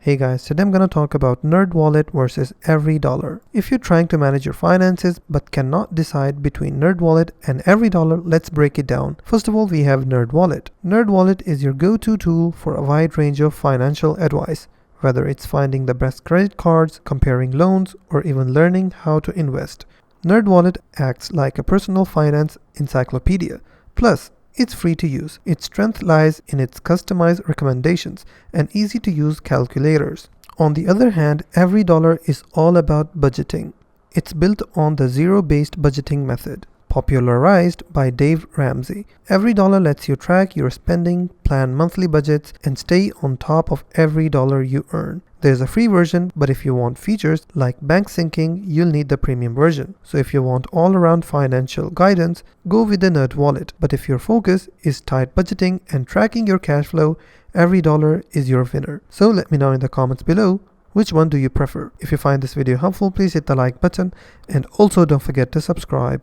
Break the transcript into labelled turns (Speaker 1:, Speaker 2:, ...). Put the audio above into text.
Speaker 1: Hey guys, today I'm going to talk about NerdWallet versus EveryDollar. If you're trying to manage your finances but cannot decide between NerdWallet and EveryDollar, let's break it down. First of all, we have NerdWallet. NerdWallet is your go-to tool for a wide range of financial advice, whether it's finding the best credit cards, comparing loans, or even learning how to invest. NerdWallet acts like a personal finance encyclopedia. Plus, it's free to use. Its strength lies in its customized recommendations and easy-to-use calculators. On the other hand, EveryDollar is all about budgeting. It's built on the zero-based budgeting method, popularized by Dave Ramsey. EveryDollar lets you track your spending, plan monthly budgets, and stay on top of every dollar you earn. There's a free version, but if you want features like bank syncing, you'll need the premium version. So if you want all-around financial guidance, go with the NerdWallet. But if your focus is tight budgeting and tracking your cash flow, EveryDollar is your winner. So let me know in the comments below, which one do you prefer? If you find this video helpful, please hit the like button and also don't forget to subscribe.